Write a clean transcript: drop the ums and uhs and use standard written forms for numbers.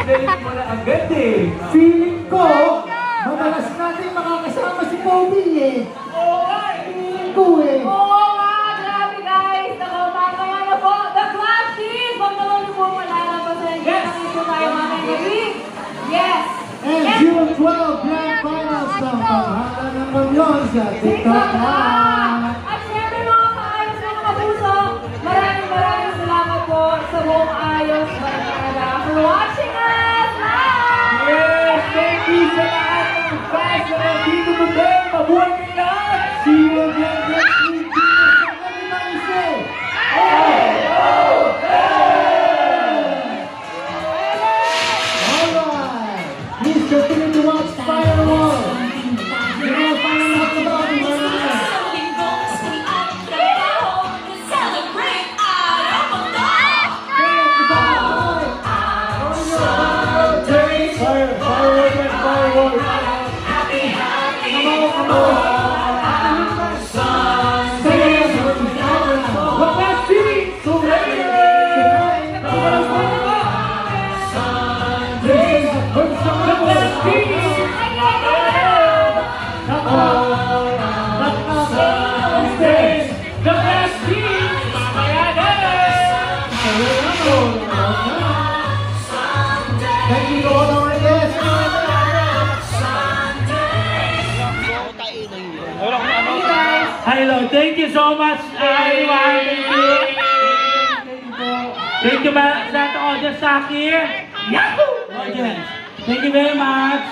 Pinagaling mo na agad eh. Feeling ko, madalas natin makakasama si Poby eh. Feeling ko eh. Oo nga, grabe guys. Naku, mamaya na po. The Flashies! Huwag naman po malalapasan. Yes! Nakito tayo mamaya gabi. Yes! And June 12 Grand Finals ng panghalan naman yun sa TikTok Live. At syempre mga kaayos na kapuso, maraming salamat po sa buong ayos Barangay for watching us live! Yes! Thank you sa lahat ng fans na nandito today. Mabuhay kayo lahat! See you again next week. Everybody say, alright. Please continue to watch Firewall. You know, find out about it right now. Thank you to all our guests. Hello, thank you so much everyone. Thank you sa lahat ng audience sa akin. Yahoo! Audience. Thank you very much.